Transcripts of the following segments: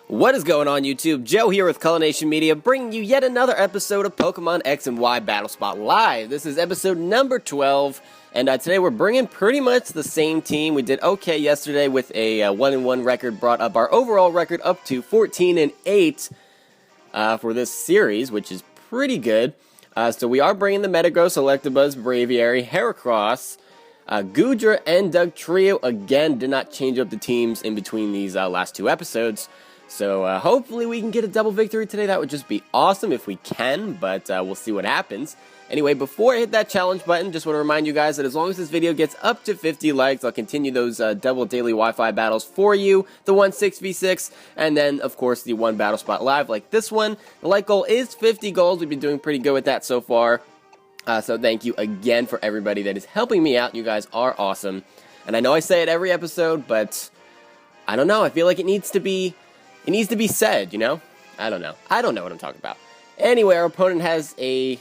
What is going on, YouTube? Joe here with Culination Media, bringing you yet another episode of Pokemon X and Y Battle Spot Live. This is episode number 12, and today we're bringing pretty much the same team. We did okay yesterday with a 1-1 record, brought up our overall record up to 14-8 for this series, which is pretty good. So we are bringing the Metagross, Electabuzz, Braviary, Heracross, Goodra, and Dugtrio. Again, did not change up the teams in between these last two episodes. So hopefully we can get a double victory today. That would just be awesome if we can, but we'll see what happens. Anyway, before I hit that challenge button, just want to remind you guys that as long as this video gets up to 50 likes, I'll continue those double daily Wi-Fi battles for you. The 1 6v6, and then, of course, the 1 Battle Spot Live like this one. The like goal is 50 goals. We've been doing pretty good with that so far. So thank you again for everybody that is helping me out. You guys are awesome. And I know I say it every episode, but I don't know. I feel like it needs to be said, you know? I don't know. I don't know what I'm talking about. Anyway, our opponent has a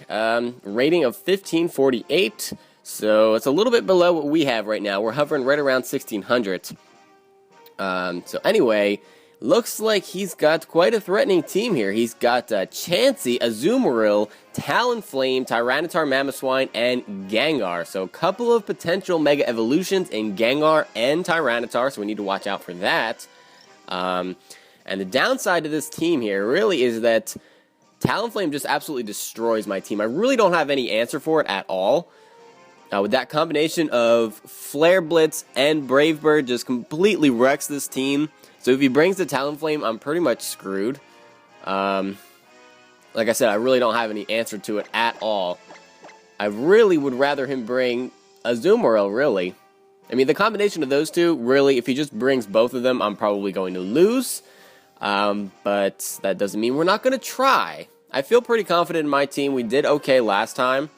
rating of 1548, so it's a little bit below what we have right now. We're hovering right around 1600. So anyway, looks like he's got quite a threatening team here. He's got Chansey, Azumarill, Talonflame, Tyranitar, Mamoswine, and Gengar. So a couple of potential Mega Evolutions in Gengar and Tyranitar, so we need to watch out for that. And the downside to this team here really is that Talonflame just absolutely destroys my team. I really don't have any answer for it at all. With that combination of Flare Blitz and Brave Bird just completely wrecks this team. So if he brings the Talonflame, I'm pretty much screwed. Like I said, I really don't have any answer to it at all. I really would rather him bring Azumarill, really. I mean, the combination of those two, really, if he just brings both of them, I'm probably going to lose. But that doesn't mean we're not going to try. I feel pretty confident in my team. We did okay last time.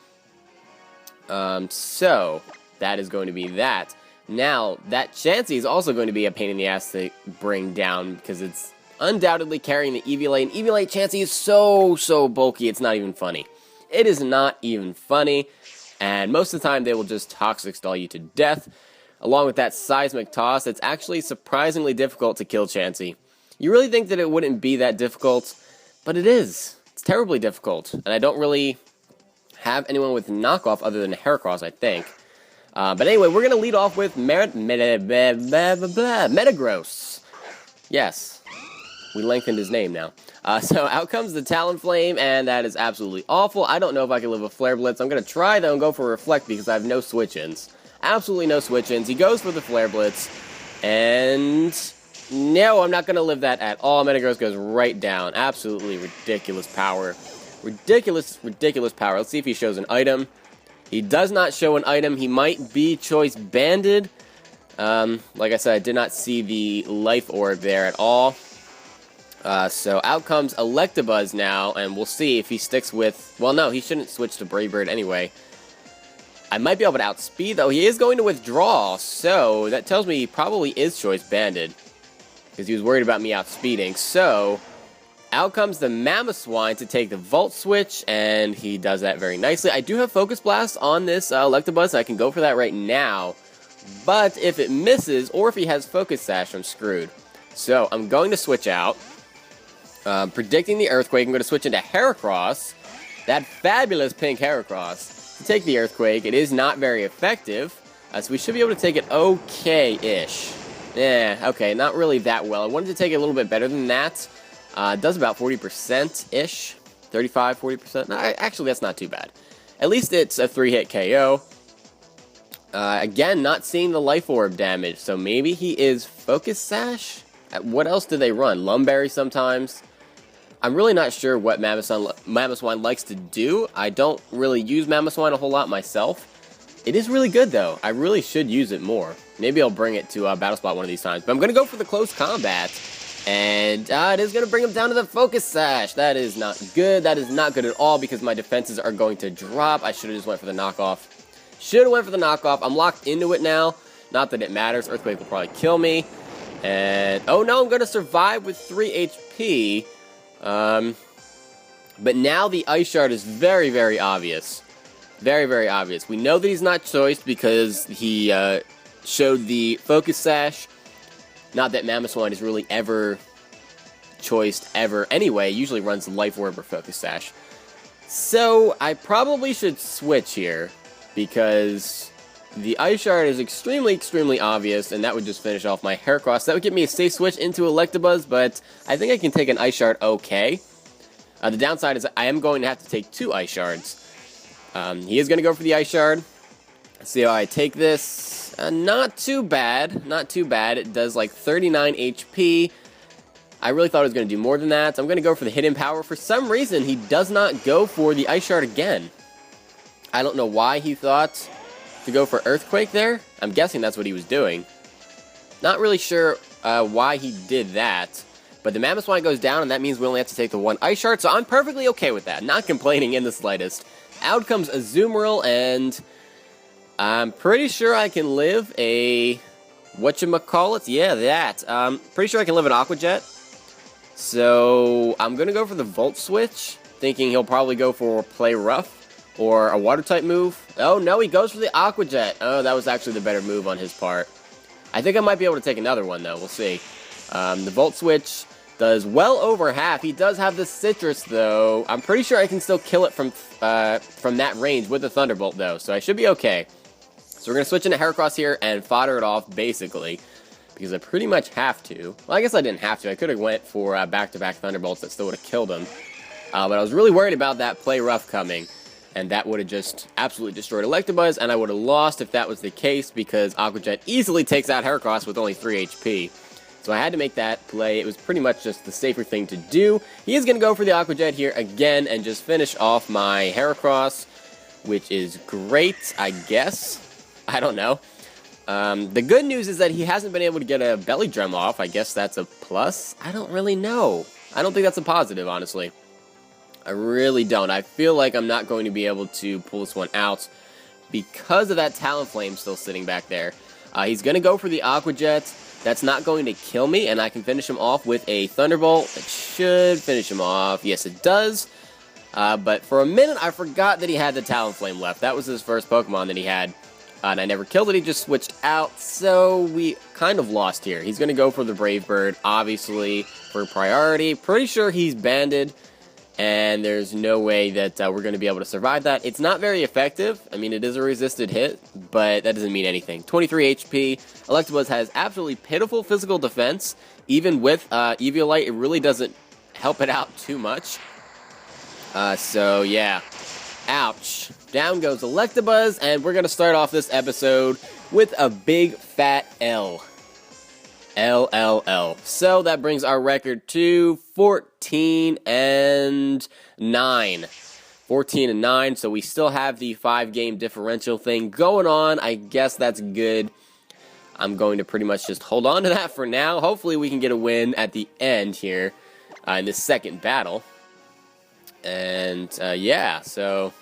So that is going to be that. Now, that Chansey is also going to be a pain in the ass to bring down because it's undoubtedly carrying the Eviolite. And Eviolite Chansey is so bulky, it's not even funny. It is not even funny. And most of the time, they will just Toxic Stall you to death. Along with that Seismic Toss, it's actually surprisingly difficult to kill Chansey. You really think that it wouldn't be that difficult, but it is. It's terribly difficult, and I don't really have anyone with knockoff other than Heracross, I think. But anyway, we're going to lead off with Metagross. Yes, we lengthened his name now. So out comes the Talonflame, and that is absolutely awful. I don't know if I can live with Flare Blitz. I'm going to try, though, and go for Reflect because I have no switch-ins. Absolutely no switch-ins. He goes for the Flare Blitz, and no, I'm not going to live that at all. Metagross goes right down. Absolutely ridiculous power. Ridiculous power. Let's see if he shows an item. He does not show an item. He might be Choice Banded. Like I said, I did not see the Life Orb there at all. So out comes Electabuzz now, and we'll see if he sticks with... Well, no, he shouldn't switch to Brave Bird anyway. I might be able to outspeed, though. He is going to withdraw, so that tells me he probably is Choice Banded, because he was worried about me outspeeding. So out comes the Mamoswine to take the Volt Switch, and he does that very nicely. I do have Focus Blast on this Electabuzz, so I can go for that right now. But if it misses, or if he has Focus Sash, I'm screwed. So I'm going to switch out. Predicting the Earthquake, I'm going to switch into Heracross. That fabulous pink Heracross to take the Earthquake. It is not very effective, so we should be able to take it okay-ish. Yeah, okay, not really that well. I wanted to take it a little bit better than that. It does about 40%-ish. 35, 40%. No, actually, that's not too bad. At least it's a 3-hit KO. Again, not seeing the Life Orb damage, so maybe he is Focus Sash? What else do they run? Lumberry sometimes? I'm really not sure what Mamoswine likes to do. I don't really use Mamoswine a whole lot myself. It is really good, though. I really should use it more. Maybe I'll bring it to Battle Spot one of these times. But I'm going to go for the Close Combat. And it is going to bring him down to the Focus Sash. That is not good. That is not good at all because my defenses are going to drop. I should have just went for the knockoff. Should have went for the knockoff. I'm locked into it now. Not that it matters. Earthquake will probably kill me. And, oh no, I'm going to survive with 3 HP. But now the Ice Shard is very obvious. Very obvious. We know that he's not choiced because he showed the Focus Sash. Not that Mamoswine is really ever choice ever anyway. It usually runs Life Orb or Focus Sash. So I probably should switch here, because the Ice Shard is extremely obvious, and that would just finish off my Heracross. That would give me a safe switch into Electabuzz, but I think I can take an Ice Shard okay. The downside is I am going to have to take 2 Ice Shards. He is going to go for the Ice Shard. Let's see how I take this. Not too bad. Not too bad. It does like 39 HP. I really thought it was going to do more than that. So I'm going to go for the Hidden Power. For some reason, he does not go for the Ice Shard again. I don't know why he thought to go for Earthquake there. I'm guessing that's what he was doing. Not really sure why he did that. But the Mammoth goes down, and that means we only have to take the 1 Ice Shard, so I'm perfectly okay with that. Not complaining in the slightest. Out comes Azumarill, and I'm pretty sure I can live a... whatchamacallit? Yeah, that. Pretty sure I can live an Aqua Jet. So I'm going to go for the Volt Switch, thinking he'll probably go for Play Rough or a Water-type move. Oh, no, he goes for the Aqua Jet. Oh, that was actually the better move on his part. I think I might be able to take another one, though. We'll see. The Volt Switch does well over half. He does have the Citrus, though. I'm pretty sure I can still kill it from that range with the Thunderbolt, though, so I should be okay. So we're going to switch into Heracross here and fodder it off, basically, because I pretty much have to. Well, I guess I didn't have to. I could have went for back-to-back Thunderbolts that still would have killed him. But I was really worried about that Play Rough coming, and that would have just absolutely destroyed Electabuzz, and I would have lost if that was the case, because Aqua Jet easily takes out Heracross with only 3 HP. So I had to make that play. It was pretty much just the safer thing to do. He is going to go for the Aqua Jet here again and just finish off my Heracross, which is great, I guess. I don't know. The good news is that he hasn't been able to get a Belly Drum off. I guess that's a plus. I don't really know. I don't think that's a positive, honestly. I really don't. I feel like I'm not going to be able to pull this one out because of that Talonflame still sitting back there. He's going to go for the Aqua Jet. That's not going to kill me, and I can finish him off with a Thunderbolt. It should finish him off. Yes, it does. But for a minute, I forgot that he had the Talonflame left. That was his first Pokemon that he had. And I never killed it. He just switched out, so we kind of lost here. He's going to go for the Brave Bird, obviously, for priority. Pretty sure he's banded, and there's no way that we're going to be able to survive that. It's not very effective. I mean, it is a resisted hit, but that doesn't mean anything. 23 HP. Electabuzz has absolutely pitiful physical defense. Even with Eviolite, it really doesn't help it out too much. So, yeah. Ouch. Down goes Electabuzz, and we're going to start off this episode with a big fat L. LLL. So that brings our record to 14-9. 14-9, so we still have the 5-game differential thing going on. I guess that's good. I'm going to pretty much just hold on to that for now. Hopefully we can get a win at the end here in this second battle. And yeah, so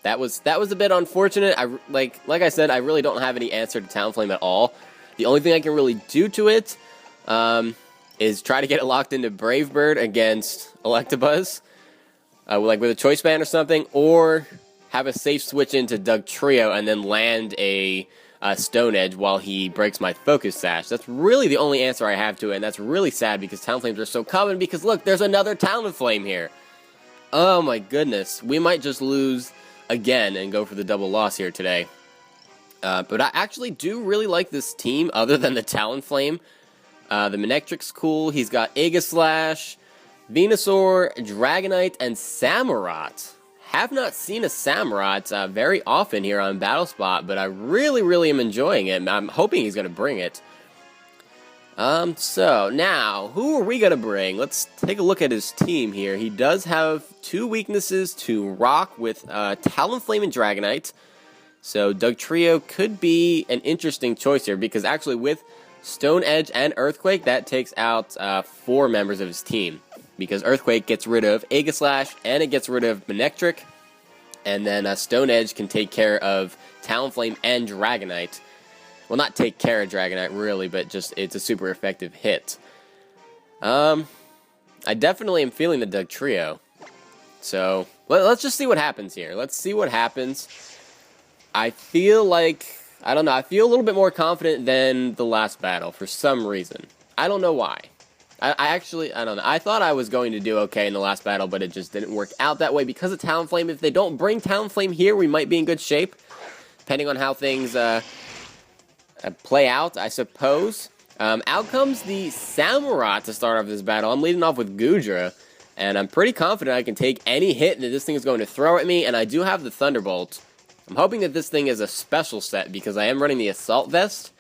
that was a bit unfortunate. Like I said, I really don't have any answer to Talonflame at all. The only thing I can really do to it is try to get it locked into Brave Bird against Electabuzz, like with a Choice Band or something, or have a safe switch into Dugtrio and then land a Stone Edge while he breaks my Focus Sash. That's really the only answer I have to it, and that's really sad because Talonflames are so common because, look, there's another Talonflame here. Oh my goodness. We might just lose again and go for the double loss here today. But I actually do really like this team, other than the Talonflame. The Manectric's cool. He's got Aegislash, Venusaur, Dragonite, and Samurott. Have not seen a Samurott very often here on BattleSpot, but I really am enjoying it. I'm hoping he's going to bring it. So, now, who are we going to bring? Let's take a look at his team here. He does have 2 weaknesses to Rock with Talonflame and Dragonite. So Dugtrio could be an interesting choice here, because actually with Stone Edge and Earthquake, that takes out 4 members of his team. Because Earthquake gets rid of Aegislash, and it gets rid of Manectric, and then Stone Edge can take care of Talonflame and Dragonite. Well, not take care of Dragonite, really, but just it's a super effective hit. I definitely am feeling the Dugtrio. So, let's just see what happens here. Let's see what happens. I feel like, I don't know, I feel a little bit more confident than the last battle for some reason. I don't know why. I don't know. I thought I was going to do okay in the last battle, but it just didn't work out that way because of Talonflame. If they don't bring Talonflame here, we might be in good shape, depending on how things play out, I suppose. Out comes the Samurott to start off this battle. I'm leading off with Goodra, and I'm pretty confident I can take any hit that this thing is going to throw at me, and I do have the Thunderbolt. I'm hoping that this thing is a special set because I am running the Assault Vest,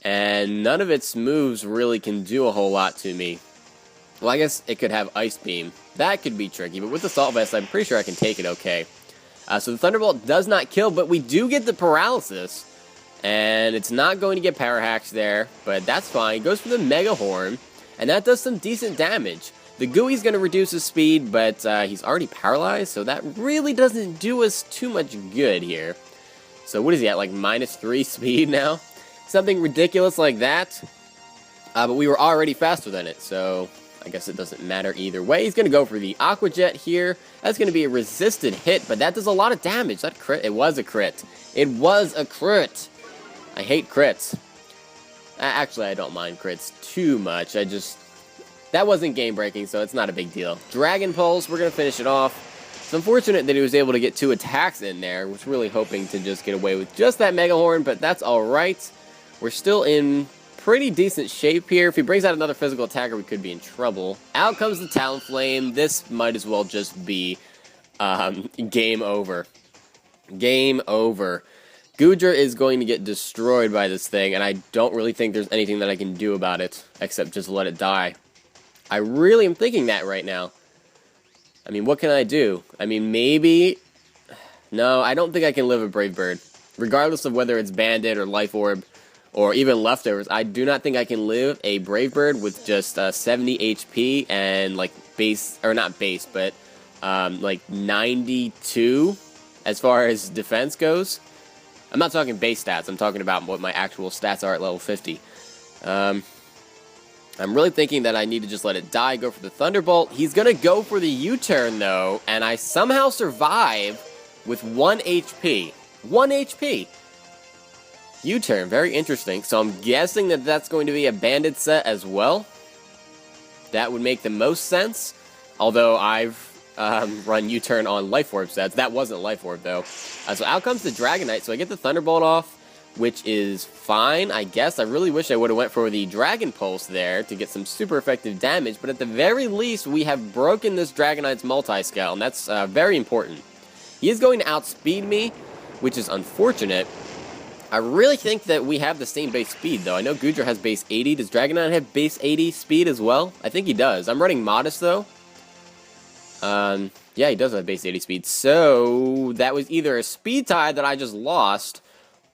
and none of its moves really can do a whole lot to me. Well, I guess it could have Ice Beam. That could be tricky, but with Assault Vest, I'm pretty sure I can take it okay. So the Thunderbolt does not kill, but we do get the Paralysis. And it's not going to get Power Hacks there, but that's fine. It goes for the Mega Horn, and that does some decent damage. The Gooey's going to reduce his speed, but he's already paralyzed, so that really doesn't do us too much good here. So what is he at, like -3 speed now? Something ridiculous like that. But we were already faster than it, so I guess it doesn't matter either way. He's going to go for the Aqua Jet here. That's going to be a resisted hit, but that does a lot of damage. That crit, it was a crit. It was a crit. I hate crits. Actually, I don't mind crits too much. That wasn't game breaking, so it's not a big deal. Dragon Pulse, we're going to finish it off. It's unfortunate that he was able to get 2 attacks in there. Was really hoping to just get away with just that Mega Horn, but that's alright. We're still in pretty decent shape here. If he brings out another physical attacker, we could be in trouble. Out comes the Talonflame. This might as well just be game over. Game over. Goodra is going to get destroyed by this thing, and I don't really think there's anything that I can do about it, except just let it die. I really am thinking that right now. I mean, what can I do? I mean, maybe... No, I don't think I can live a Brave Bird. Regardless of whether it's Bandit or Life Orb, or even Leftovers, I do not think I can live a Brave Bird with just 70 HP and, like, base... Or not base, but, like, 92 as far as defense goes. I'm not talking base stats, I'm talking about what my actual stats are at level 50. I'm really thinking that I need to just let it die, go for the Thunderbolt. He's going to go for the U-turn, though, and I somehow survive with 1 HP. 1 HP! U-turn, very interesting. So I'm guessing that that's going to be a Bandit set as well. That would make the most sense, although I've run U-turn on Life Orb sets. That wasn't Life Orb, though. So out comes the Dragonite, so I get the Thunderbolt off, which is fine, I guess. I really wish I would have went for the Dragon Pulse there to get some super effective damage, but at the very least, we have broken this Dragonite's multi-scale, and that's very important. He is going to outspeed me, which is unfortunate. I really think that we have the same base speed, though. I know Goodra has base 80. Does Dragonite have base 80 speed as well? I think he does. I'm running Modest, though. Yeah, he does have base 80 speed, so that was either a speed tie that I just lost,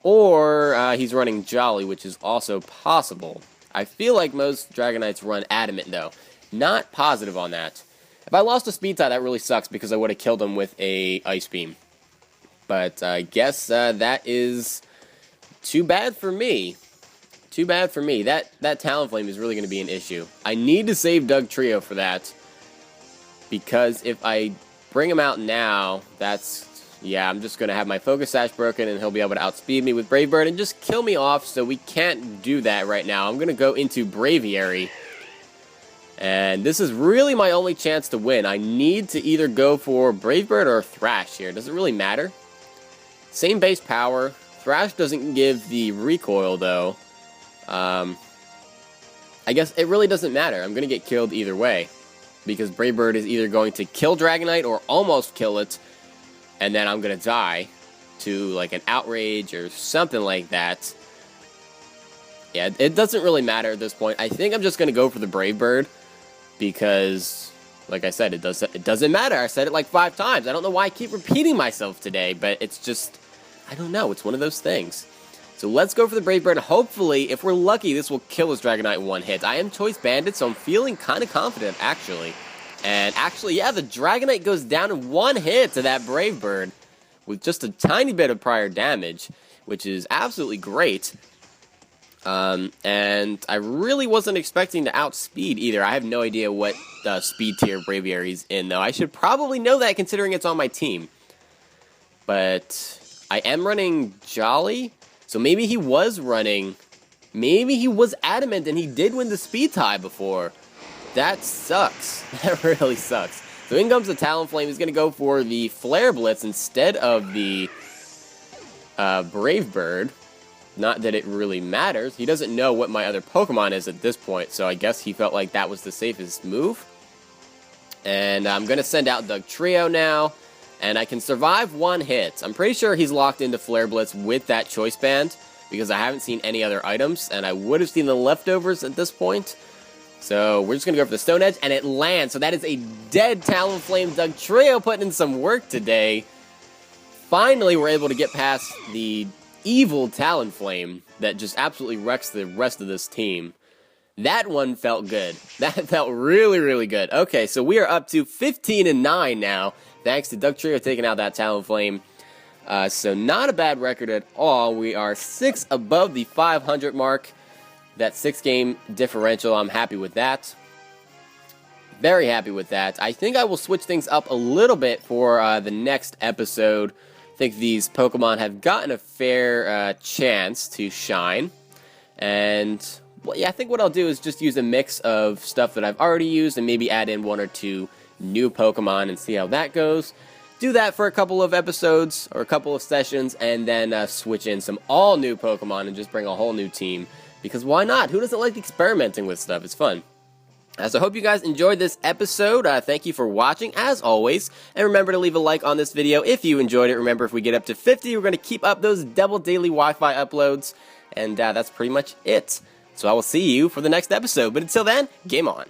or he's running Jolly, which is also possible. I feel like most Dragonites run Adamant, though. Not positive on that. If I lost a speed tie, that really sucks, because I would have killed him with a Ice Beam. But I guess that is too bad for me. Too bad for me. That Talonflame is really going to be an issue. I need to save Doug Trio for that. Because if I bring him out now, yeah, I'm just going to have my Focus Sash broken, and he'll be able to outspeed me with Brave Bird and just kill me off, so we can't do that right now. I'm going to go into Braviary, and this is really my only chance to win. I need to either go for Brave Bird or Thrash here. Does it really matter? Same base power. Thrash doesn't give the recoil, though. I guess it really doesn't matter. I'm going to get killed either way. Because Brave Bird is either going to kill Dragonite or almost kill it, and then I'm going to die to like an Outrage or something like that. Yeah, it doesn't really matter at this point. I think I'm just going to go for the Brave Bird because, like I said, it doesn't matter. I said it like 5 times. I don't know why I keep repeating myself today, but it's just, I don't know. It's one of those things. So let's go for the Brave Bird. Hopefully, if we're lucky, this will kill this Dragonite in 1 hit. I am Choice Bandit, so I'm feeling kind of confident, actually. And actually, yeah, the Dragonite goes down in 1 hit to that Brave Bird with just a tiny bit of prior damage, which is absolutely great. And I really wasn't expecting to outspeed either. I have no idea what speed tier Braviary's in, though. I should probably know that considering it's on my team. But I am running Jolly. So maybe he was running, maybe he was Adamant and he did win the speed tie before. That sucks. That really sucks. So in comes the Talonflame. He's going to go for the Flare Blitz instead of the Brave Bird. Not that it really matters. He doesn't know what my other Pokemon is at this point, so I guess he felt like that was the safest move. And I'm going to send out Dugtrio now, and I can survive one hit. I'm pretty sure he's locked into Flare Blitz with that Choice Band, because I haven't seen any other items, and I would have seen the leftovers at this point. So we're just going to go for the Stone Edge, and it lands. So that is a dead Talonflame. Dugtrio putting in some work today. Finally, we're able to get past the evil Talonflame that just absolutely wrecks the rest of this team. That one felt good. That felt really, really good. Okay, so we are up to 15-9 now, thanks to Dugtrio taking out that Talonflame. So not a bad record at all. We are 6 above the 500 mark. That 6-game differential, I'm happy with that. Very happy with that. I think I will switch things up a little bit for the next episode. I think these Pokemon have gotten a fair chance to shine. And, well, yeah, I think what I'll do is just use a mix of stuff that I've already used and maybe add in 1 or 2 new Pokemon and see how that goes. Do that for a couple of episodes or a couple of sessions, and then switch in some all-new Pokemon and just bring a whole new team. Because why not? Who doesn't like experimenting with stuff? It's fun. So I hope you guys enjoyed this episode. Thank you for watching, as always. And remember to leave a like on this video if you enjoyed it. Remember, if we get up to 50, we're going to keep up those double daily Wi-Fi uploads. And that's pretty much it. So I will see you for the next episode. But until then, game on.